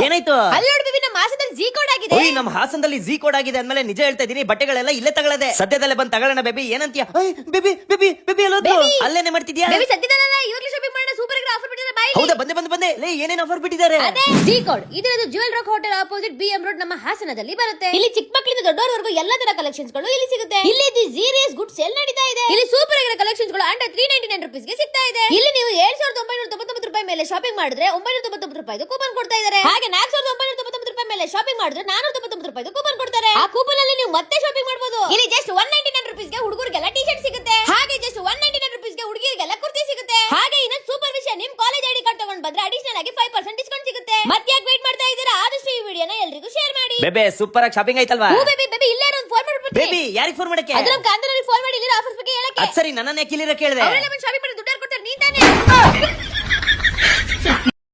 ಏನಾಯ್ತು? ಅಲ್ಲಿ ನೋಡು ಬೇಬಿ, ನಮ್ಮ ಹಾಸನದಲ್ಲಿ ಜಿ ಕೋಡ್ ಆಗಿದೆ. ಓಯ್, ನಮ್ಮ ಹಾಸನದಲ್ಲಿ ಜಿ ಕೋಡ್ ಆಗಿದೆ ಅಂದ್ಮೇಲೆ ನಿಜ ಹೇಳ್ತಾ ಇದೀನಿ, ಬಟ್ಟೆಗಳೆಲ್ಲ ಇಲ್ಲೇ ತಗೊಳ್ಳದೆ. ಸದ್ಯದಲ್ಲೇ ಬಂದ್ ತಗೊಳ್ಳೋಣ ಬೇಬಿ, ಏನಂತೀಯ? ಬೇಬಿ ಬೇಬಿ ಬೇಬಿ ಎಲ್ಲೋದ್ರು? ಅಲ್ಲೇನೆ ಮಾಡ್ತಿದ್ಯಾ? ಬೇಬಿ ಸದ್ಯದಲ್ಲ, ಇವಾಗಲೇ ಶಾಪಿಂಗ್ ಮಾಡೋಣ. ಸೂಪರ್ ಆಗಿ ಆಫರ್ ಬಿಟ್ಟಿದ್ದಾರೆ. ಬಾಯ್. ಹೌದಾ, ಬಂದೆ ಬಂದೆ ಬಂದೆ. ಲೇ, ಏನೇನ್ ಆಫರ್ ಬಿಟ್ಟಿದ್ದಾರೆ? ಅದೇ ಜಿ ಕೋಡ್. ಇದರದು jewel rock hotel opposite BM road, ನಮ್ಮ ಹಾಸನದಲ್ಲಿ ಬರುತ್ತೆ. ಇಲ್ಲಿ ಚಿಕ್ಕ ಮಕ್ಕಳಿಂದ ದೊಡ್ಡವರವರೆಗೂ ಎಲ್ಲಾ ತರ ಕಲೆಕ್ಷನ್ಸ್ ಗಳು ಇಲ್ಲಿ ಸಿಗುತ್ತೆ. ಇಲ್ಲಿ ದಿ ಸೀರಿಯಸ್ ಗುಡ್ ಸೇಲ್ ನಡೀತಾ ಇದೆ. ಇಲ್ಲಿ ಸೂಪರ್ ಆಗಿರೋ ಕಲೆಕ್ಷನ್ಸ್ ಗಳು ಅಂಡರ್ 399 rupees ಗೆ ಸಿಗ್ತಾ ಇದೆ. ಇಲ್ಲಿ ನೀವು 7999 ರೂಪಾಯಿ ಮೇಲೆ ಶಾಪಿಂಗ್ ಮಾಡಿದ್ರೆ 999 ರೂಪಾಯಿ ಕೂಪನ್ ಕೊಡ್ತಾ ಇದ್ದಾರೆ. ಹಾಗೆ 4999 ರೂಪಾಯಿ ಮೇಲೆ ಶಾಪಿಂಗ್ ಮಾಡಿದ್ರೆ 499 ರೂಪಾಯಿ ಕೂಪನ್ ಕೊಡ್ತಾರೆ. ಆ ಕೂಪನ್ ಅಲ್ಲಿ ನೀವು ಮತ್ತೆ ಶಾಪಿಂಗ್ ಮಾಡಬಹುದು. ಇಲ್ಲಿ ಜಸ್ಟ್ 199 rupees ಗೆ ಹುಡುಗರಿಗೆಲ್ಲ ಟಿ ಶರ್ಟ್ ಸಿಗುತ್ತೆ. ಹಾಗೆ ಜಸ್ಟ್ 199 rupees ಗೆ ಹುಡುಗಿಯರಿಗೆಲ್ಲ ಕುರ್ತಿ ಸಿಗುತ್ತೆ. ಹಾಗೆ ಇನ್ನೊಂದು ಸೂಪರ್ ವಿಷಯ, ನಿಮ್ ಕಾಲೇಜ್ ಐಡಿ ಕಾರ್ಡ್ ತಗೊಂಡ್ ಬಂದ್ರೆ ಅಡಿಷನಲ್ ಆಗಿ 5% ಡಿಸ್ಕೌಂಟ್ ಸಿಗುತ್ತೆ. ಮತ್ತೆ ಯಾಕೆ ವೇಟ್ ಮಾಡ್ತಾ ಇದ್ದೀರಾ? ಆದಷ್ಟು ಈ ವಿಡಿಯೋನ ಎಲ್ರಿಗೂ ಶೇರ್ ಮಾಡಿ. ಬೇಬಿ ಸೂಪರ್ ಆಗಿ ಶಾಪಿಂಗ್ ಆಯ್ತಲ್ವಾ? ಬೇಬಿ ಬೇಬಿ ಇಲ್ಲೇ ಒಂದು ಫೋನ್ ಮಾಡ್ಬಿಡ್ತೀನಿ. ಬೇಬಿ ಯಾರಿಗೆ ಫೋನ್ ಮಾಡಕ್ಕೆ? ಅದ್ರ ಕಾಂತನಲ್ಲಿ ಫೋನ್ ಮಾಡಿ ಇಲ್ಲಿರೋ ಆಫರ್ಸ್ ಬಗ್ಗೆ ಹೇಳಕ್ಕೆ. ಅದ್ ಸರಿ, ನನ್ನನ್ನೇ ಕಿಲಿರ ಕೇಳಿದೆ. ಅವರೆಲ್ಲ ಶಾಪಿಂಗ್ ಮಾಡಿ ದುಡ್ಡು ಕೊಡ್ತಾರೆ, ನೀ ತಾನೇ?